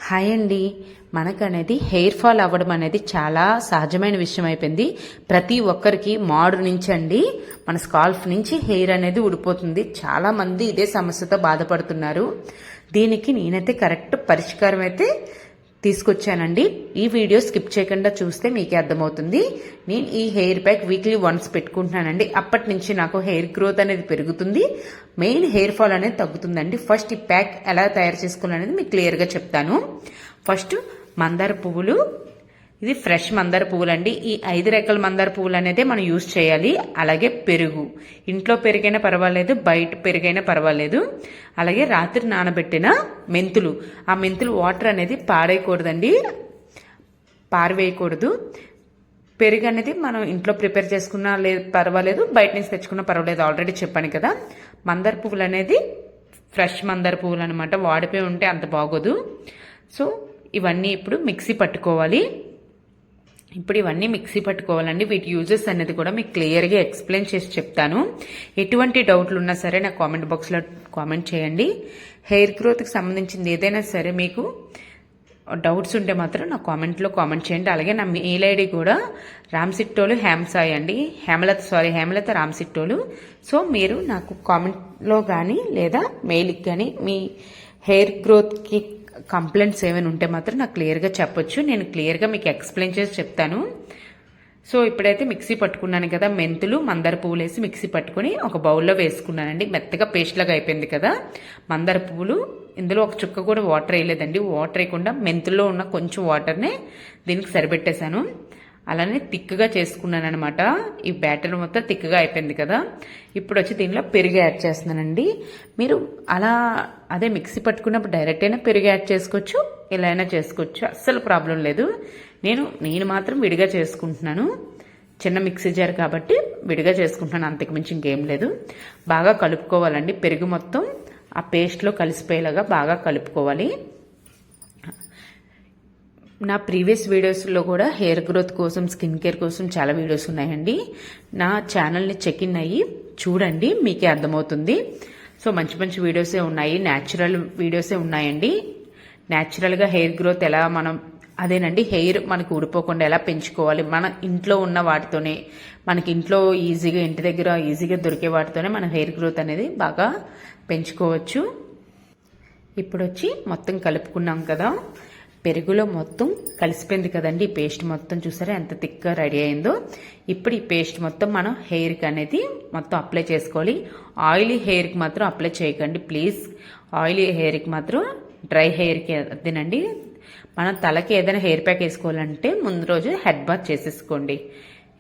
Hi అండి. మనకనేది hair fall అవ్వడం అనేది చాలా సహజమైన విషయం అయిపోయింది. ప్రతి ఒక్కరికి మాడు నుంచి అండి మన స్కాల్ఫ్ నుంచి హెయిర్ అనేది ఊడిపోతుంది. చాలా మంది ఇదే సమస్యతో బాధపడుతున్నారు. దీనికి నేనైతే కరెక్ట్ పరిష్కారం అయితే తీసుకొచ్చానండి. ఈ వీడియో స్కిప్ చేయకుండా చూస్తే మీకే అర్థమవుతుంది. నేను ఈ హెయిర్ ప్యాక్ వీక్లీ వన్స్ పెట్టుకుంటున్నానండి. అప్పటి నుంచి నాకు హెయిర్ గ్రోత్ అనేది పెరుగుతుంది, మెయిన్ హెయిర్ ఫాల్ అనేది తగ్గుతుందండి. ఫస్ట్ ఈ ప్యాక్ ఎలా తయారు చేసుకోవాలనేది మీకు క్లియర్గా చెప్తాను. ఫస్ట్ మందార పువ్వులు, ఇది ఫ్రెష్ మందార పువ్వులు అండి. ఈ 5 రెక్కల మందార పువ్వులు అనేది మనం యూజ్ చేయాలి. అలాగే పెరుగు, ఇంట్లో పెరుగైనా పర్వాలేదు, బయట పెరుగైనా పర్వాలేదు. అలాగే రాత్రి నానబెట్టిన మెంతులు, ఆ మెంతులు వాటర్ అనేది పాడేయకూడదండి, పారవేయకూడదు. పెరుగు అనేది మనం ఇంట్లో ప్రిపేర్ చేసుకున్నా లేదు పర్వాలేదు, బయట నుంచి తెచ్చుకున్నా పర్వాలేదు. ఆల్రెడీ చెప్పాను కదా. మందార పువ్వులు అనేది ఫ్రెష్ మందార పువ్వులు అనమాట, వాడిపోయి ఉంటే అంత బాగోదు. సో ఇవన్నీ ఇప్పుడు మిక్సీ పట్టుకోవాలి. ఇప్పుడు ఇవన్నీ మిక్సీ పట్టుకోవాలండి. వీటి యూజెస్ అనేది కూడా మీకు క్లియర్గా ఎక్స్ప్లెయిన్ చేసి చెప్తాను. ఎటువంటి డౌట్లు ఉన్నా సరే నా కామెంట్ బాక్స్లో కామెంట్ చేయండి. హెయిర్ గ్రోత్కి సంబంధించింది ఏదైనా సరే మీకు డౌట్స్ ఉంటే మాత్రం నా కామెంట్లో కామెంట్ చేయండి. అలాగే నా మెయిల్ ఐడి కూడా రామ్సిట్టోలు హేమసాయి అండి, హేమలత రామ్సిట్టోలు. సో మీరు నాకు కామెంట్లో కానీ లేదా మెయిల్కి కానీ మీ హెయిర్ గ్రోత్కి కంప్లైంట్స్ ఏమైనా ఉంటే మాత్రం నాకు క్లియర్గా చెప్పొచ్చు. నేను క్లియర్గా మీకు ఎక్స్ప్లెయిన్ చేసి చెప్తాను. సో ఇప్పుడైతే మిక్సీ పట్టుకున్నాను కదా, మెంతులు మందార పువ్వులు వేసి మిక్సీ పట్టుకుని ఒక బౌల్లో వేసుకున్నానండి. మెత్తగా పేస్ట్ లాగా అయిపోయింది కదా మందార పువ్వులు. ఇందులో ఒక చుక్క కూడా వాటర్ వేయలేదండి. వాటర్ వేయకుండా మెంతుల్లో ఉన్న కొంచెం వాటర్నే దీనికి సరిపెట్టేశాను. అలానే థిక్గా చేసుకున్నాను అనమాట. ఈ బ్యాటర్ మొత్తం థిక్గా అయిపోయింది కదా. ఇప్పుడు వచ్చి దీనిలో పెరుగు యాడ్ చేస్తున్నానండి. మీరు అదే మిక్సీ పట్టుకున్నప్పుడు డైరెక్ట్ అయినా పెరుగు యాడ్ చేసుకోవచ్చు, ఇలా అయినా చేసుకోవచ్చు, అస్సలు ప్రాబ్లం లేదు. నేను మాత్రం విడిగా చేసుకుంటున్నాను. చిన్న మిక్సీ జార్ కాబట్టి విడిగా చేసుకుంటున్నాను, అంతకు మించి ఇంకేం లేదు. బాగా కలుపుకోవాలండి. పెరుగు మొత్తం ఆ పేస్ట్లో కలిసిపోయేలాగా బాగా కలుపుకోవాలి. నా ప్రీవియస్ వీడియోస్లో కూడా హెయిర్ గ్రోత్ కోసం, స్కిన్ కేర్ కోసం చాలా వీడియోస్ ఉన్నాయండి. నా ఛానల్ని చెక్ ఇన్ అయ్యి చూడండి, మీకే అర్థమవుతుంది. సో మంచి మంచి వీడియోసే ఉన్నాయి, న్యాచురల్ వీడియోసే ఉన్నాయండి. న్యాచురల్గా హెయిర్ గ్రోత్ ఎలా అదేనండి, హెయిర్ మనకు ఊడిపోకుండా ఎలా పెంచుకోవాలి, మన ఇంట్లో ఉన్న వాటితోనే, మనకి ఇంట్లో ఈజీగా ఇంటి దగ్గర ఈజీగా దొరికే వాటితోనే మన హెయిర్ గ్రోత్ అనేది బాగా పెంచుకోవచ్చు. ఇప్పుడు వచ్చి మొత్తం కలుపుకున్నాం కదా, పెరుగులో మొత్తం కలిసిపోయింది కదండి. ఈ పేస్ట్ మొత్తం చూసారా ఎంత థిక్గా రెడీ అయిందో. ఇప్పుడు ఈ పేస్ట్ మొత్తం మనం హెయిర్కి అనేది మొత్తం అప్లై చేసుకోవాలి. ఆయిలీ హెయిర్కి మాత్రం అప్లై చేయకండి ప్లీజ్. ఆయిలీ హెయిర్కి మాత్రం, డ్రై హెయిర్కి అదేనండి. మనం తలకి ఏదైనా హెయిర్ ప్యాక్ వేసుకోవాలంటే ముందు రోజు హెడ్ బాత్ చేసేసుకోండి.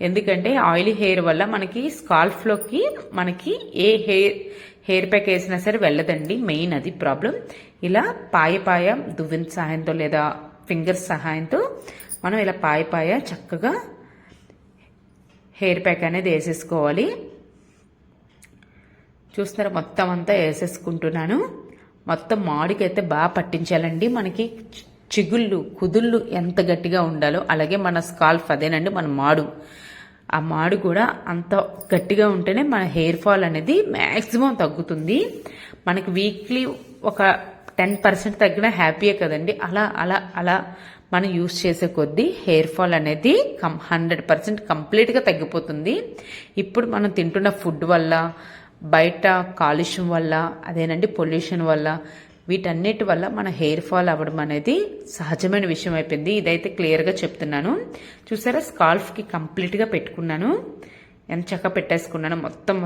ఎందుకంటే ఆయిలీ హెయిర్ వల్ల మనకి స్కాల్ఫ్లోకి మనకి ఏ హెయిర్ ప్యాక్ వేసినా సరే వెళ్ళదండి, మెయిన్ అది ప్రాబ్లం. ఇలా పాయ దువ్వెన సహాయంతో లేదా ఫింగర్స్ సహాయంతో మనం ఇలా పాయ చక్కగా హెయిర్ ప్యాక్ అనేది వేసేసుకోవాలి. చూస్తారా మొత్తం అంతా వేసేసుకుంటున్నాను. మొత్తం మాడికైతే బాగా పట్టించాలండి. మనకి చిగుళ్ళు కుదుళ్ళు ఎంత గట్టిగా ఉండాలో అలాగే మన స్కాల్ఫ్, అదేనండి మన మాడు, ఆ మాడు కూడా అంత గట్టిగా ఉంటేనే మన హెయిర్ ఫాల్ అనేది మ్యాక్సిమం తగ్గుతుంది. మనకి వీక్లీ ఒక 10% తగ్గినా హ్యాపీయే కదండి. అలా మనం యూస్ చేసే కొద్దీ హెయిర్ ఫాల్ అనేది 100% కంప్లీట్గా తగ్గిపోతుంది. ఇప్పుడు మనం తింటున్న ఫుడ్ వల్ల, బయట కాలుష్యం వల్ల, అదేనండి పొల్యూషన్ వల్ల, వీటన్నిటి వల్ల మన హెయిర్ ఫాల్ అవ్వడం అనేది సహజమైన విషయం అయిపోయింది. ఇదైతే క్లియర్గా చెప్తున్నాను. చూసారా స్కాల్ఫ్కి కంప్లీట్గా పెట్టుకున్నాను, ఎంత చక్కగా పెట్టేసుకున్నాను.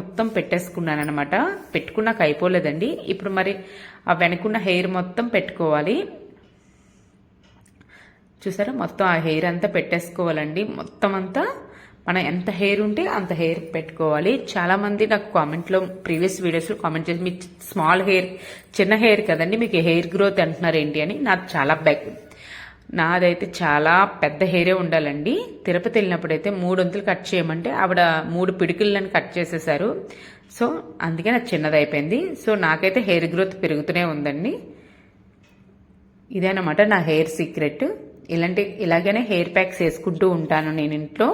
మొత్తం పెట్టేసుకున్నాను అనమాట. పెట్టుకున్నాక అయిపోలేదండి. ఇప్పుడు మరి ఆ వెనకున్న హెయిర్ మొత్తం పెట్టుకోవాలి. చూసారా మొత్తం ఆ హెయిర్ అంతా పెట్టేసుకోవాలండి. మొత్తం అంతా మనం ఎంత హెయిర్ ఉంటే అంత హెయిర్ పెట్టుకోవాలి. చాలా మంది నాకు కామెంట్లో ప్రీవియస్ వీడియోస్లో కామెంట్ చేసి మీ స్మాల్ హెయిర్, చిన్న హెయిర్ కదండి, మీకు హెయిర్ గ్రోత్ అంటున్నారు ఏంటి అని. నాదైతే చాలా పెద్ద హెయిరే ఉండాలండి. తిరుపతి వెళ్ళినప్పుడైతే 3 వంతులు కట్ చేయమంటే ఆవిడ 3 పిడికిళ్ళని కట్ చేసేసారు. సో అందుకే నాకు చిన్నది అయిపోయింది. సో నాకైతే హెయిర్ గ్రోత్ పెరుగుతూనే ఉందండి. ఇదేనమాట నా హెయిర్ సీక్రెట్. ఇలాగనే హెయిర్ ప్యాక్స్ వేసుకుంటూ ఉంటాను నేను ఇంట్లో.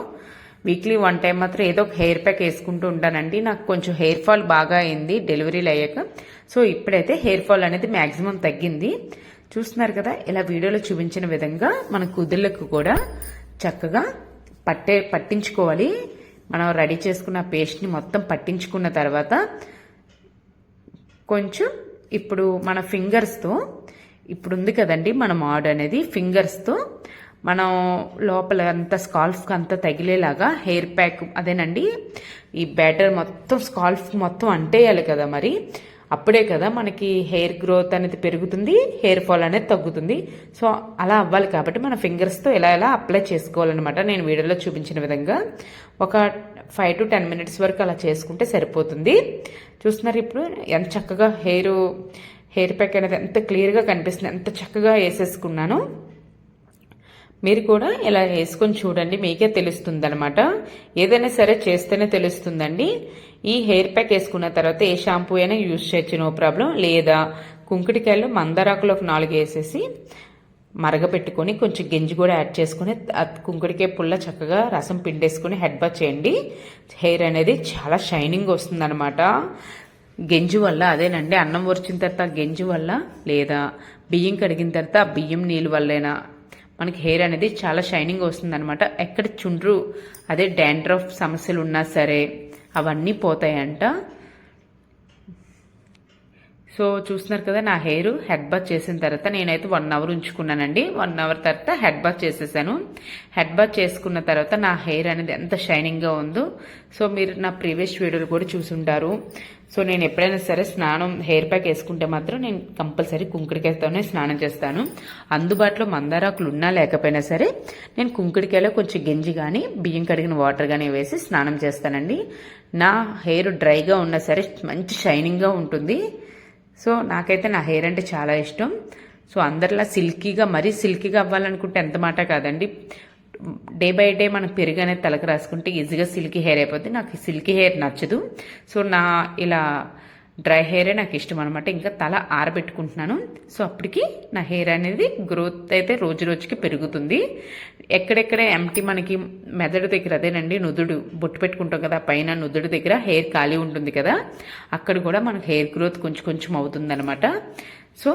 వీక్లీ 1 టైం మాత్రం ఏదో ఒక హెయిర్ ప్యాక్ వేసుకుంటూ ఉంటానండి. నాకు కొంచెం హెయిర్ ఫాల్ బాగా అయింది డెలివరీలు అయ్యాక. సో ఇప్పుడైతే హెయిర్ ఫాల్ అనేది మ్యాక్సిమం తగ్గింది. చూస్తున్నారు కదా, ఇలా వీడియోలో చూపించిన విధంగా మన కుదుళ్ళకు కూడా చక్కగా పట్టించుకోవాలి. మనం రెడీ చేసుకున్న పేస్ట్ని మొత్తం పట్టించుకున్న తర్వాత కొంచెం ఇప్పుడు మన ఫింగర్స్తో, ఇప్పుడు ఉంది కదండి మన మాడ్ అనేది, ఫింగర్స్తో మనం లోపల అంతా స్కాల్ఫ్కి అంతా తగిలేలాగా హెయిర్ ప్యాక్, అదేనండి ఈ బ్యాటర్ మొత్తం స్కాల్ఫ్ మొత్తం అంటేయాలి కదా, మరి అప్పుడే కదా మనకి హెయిర్ గ్రోత్ అనేది పెరుగుతుంది, హెయిర్ ఫాల్ అనేది తగ్గుతుంది. సో అలా అవ్వాలి కాబట్టి మన ఫింగర్స్తో ఎలా అప్లై చేసుకోవాలన్నమాట. నేను వీడియోలో చూపించిన విధంగా ఒక 5 to 10 minutes వరకు అలా చేసుకుంటే సరిపోతుంది. చూస్తున్నారు ఇప్పుడు ఎంత చక్కగా హెయిర్ ప్యాక్ అనేది ఎంత క్లియర్గా కనిపిస్తుంది, ఎంత చక్కగా వేసేసుకున్నాను. మీరు కూడా ఇలా వేసుకొని చూడండి, మీకే తెలుస్తుంది అనమాట. ఏదైనా సరే చేస్తేనే తెలుస్తుందండి. ఈ హెయిర్ ప్యాక్ వేసుకున్న తర్వాత ఏ షాంపూ అయినా యూజ్ చేయొచ్చు, నో ప్రాబ్లం. లేదా కుంకుడికాయలు మందారాకులు ఒక 4 వేసేసి మరగపెట్టుకొని కొంచెం గెంజి కూడా యాడ్ చేసుకుని కుంకుడికాయ పుల్ల చక్కగా రసం పిండేసుకుని హెడ్ బాత్ చేయండి. హెయిర్ అనేది చాలా షైనింగ్ వస్తుంది అనమాట గెంజి వల్ల. అదేనండి, అన్నం వచ్చిన తర్వాత గెంజి వల్ల, లేదా బియ్యం కడిగిన తర్వాత ఆ బియ్యం నీళ్ళు వల్లైనా మనకి హెయిర్ అనేది చాలా షైనింగ్ వస్తుంది అనమాట. ఎక్కడ చుండ్రు, అదే డాండ్రఫ్ సమస్యలు ఉన్నా సరే అవన్నీ పోతాయంట. సో చూస్తున్నారు కదా, నా హెయిర్ హెడ్ బాత్ చేసిన తర్వాత నేనైతే 1 hour ఉంచుకున్నానండి. 1 hour తర్వాత హెడ్ బాత్ చేసేసాను. హెడ్ బాత్ చేసుకున్న తర్వాత నా హెయిర్ అనేది ఎంత షైనింగ్గా ఉందో సో మీరు నా ప్రీవియస్ వీడియోలు కూడా చూసుంటారు. సో నేను ఎప్పుడైనా సరే హెయిర్ ప్యాక్ వేసుకుంటే మాత్రం నేను కంపల్సరీ కుంకుడికాయతోనే స్నానం చేస్తాను. అందుబాటులో మందారాకులు ఉన్నా లేకపోయినా సరే నేను కుంకుడికాయలో కొంచెం గెంజి కానీ బియ్యం కడిగిన వాటర్ కానీ వేసి స్నానం చేస్తానండి. నా హెయిర్ డ్రైగా ఉన్నా సరే మంచి షైనింగ్గా ఉంటుంది. సో నాకైతే నా హెయిర్ అంటే చాలా ఇష్టం. సో అందరిలా మరీ సిల్కీగా అవ్వాలనుకుంటే ఎంత మాట కాదండి. డే బై డే మనం పెరుగు అనేది తలకు రాసుకుంటే ఈజీగా సిల్కీ హెయిర్ అయిపోతుంది. నాకు సిల్కీ హెయిర్ నచ్చదు. సో ఇలా డ్రై హెయిరే నాకు ఇష్టం అనమాట. ఇంకా తల ఆరబెట్టుకుంటున్నాను. సో అప్పటికి నా హెయిర్ అనేది గ్రోత్ అయితే రోజు రోజుకి పెరుగుతుంది. ఎక్కడెక్కడ ఎంటీ మనకి మెదడు దగ్గర, అదేనండి నుదుడు బొట్టు పెట్టుకుంటాం కదా, పైన నుదుడు దగ్గర హెయిర్ ఖాళీ ఉంటుంది కదా, అక్కడ కూడా మనకు హెయిర్ గ్రోత్ కొంచెం అవుతుంది అనమాట. సో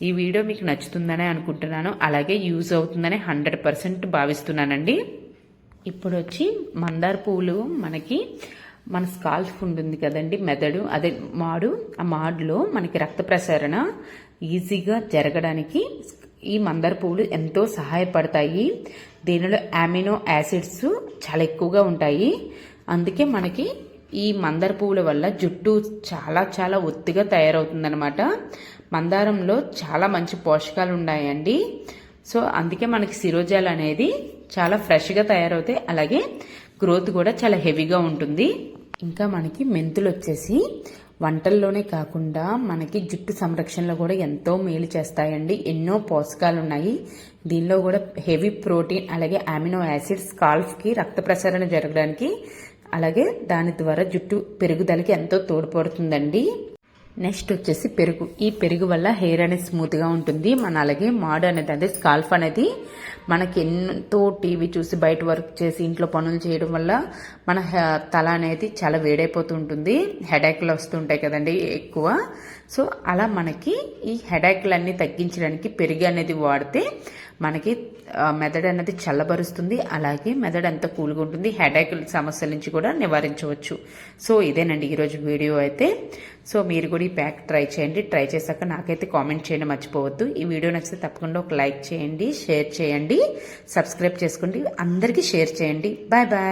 ఈ వీడియో మీకు నచ్చుతుందనే అనుకుంటున్నాను, అలాగే యూజ్ అవుతుందని 100% భావిస్తున్నానండి. ఇప్పుడు వచ్చి మందార పువ్వులు మన స్కాల్ఫ్ ఉంటుంది కదండి, మెదడు, అదే మాడు, ఆ మాడులో మనకి రక్త ప్రసరణ ఈజీగా జరగడానికి ఈ మందార పువ్వులు ఎంతో సహాయపడతాయి. దీనిలో అమినో యాసిడ్స్ చాలా ఎక్కువగా ఉంటాయి. అందుకే మనకి ఈ మందార పువ్వుల వల్ల జుట్టు చాలా ఒత్తిగా తయారవుతుందన్నమాట. మందారంలో చాలా మంచి పోషకాలు ఉన్నాయండి. సో అందుకే మనకి శిరోజాలు అనేది చాలా ఫ్రెష్గా తయారవుతాయి. అలాగే గ్రోత్ కూడా చాలా హెవీగా ఉంటుంది. ఇంకా మనకి మెంతులు వచ్చేసి వంటల్లోనే కాకుండా మనకి జుట్టు సంరక్షణలో కూడా ఎంతో మేలు చేస్తాయండి. ఎన్నో పోషకాలు ఉన్నాయి దీనిలో కూడా. హెవీ ప్రోటీన్, అలాగే అమినో యాసిడ్స్ స్కాల్ఫ్కి రక్త ప్రసరణ జరగడానికి, అలాగే దాని ద్వారా జుట్టు పెరుగుదలకి ఎంతో తోడ్పడుతుందండి. నెక్స్ట్ వచ్చేసి పెరుగు. ఈ పెరుగు వల్ల హెయిర్ అనేది స్మూత్గా ఉంటుంది. అలాగే మాడ్ అనేది, అదే స్కాల్ఫ్ అనేది మనకి ఎంతో టీవీ చూసి బయట వర్క్ చేసి ఇంట్లో పనులు చేయడం వల్ల మన తల అనేది చాలా వేడైపోతూ ఉంటుంది. హెడేక్లు వస్తుంటాయి కదండి ఎక్కువ. సో అలా మనకి ఈ హెడేక్లన్నీ తగ్గించడానికి పెరుగు అనేది వాడితే మనకి మెదడు అనేది చల్లబరుస్తుంది. అలాగే మెదడు అంతా కూల్గా ఉంటుంది. హెడేక్ సమస్యల నుంచి కూడా నివారించవచ్చు. సో ఇదేనండి ఈరోజు వీడియో అయితే. సో మీరు కూడా ఈ ప్యాక్ ట్రై చేయండి. ట్రై చేశాక నాకైతే కామెంట్ చేయడం మర్చిపోవద్దు. ఈ వీడియో నచ్చితే తప్పకుండా ఒక లైక్ చేయండి, షేర్ చేయండి, సబ్స్క్రైబ్ చేసుకోండి, అందరికీ షేర్ చేయండి. Bye bye.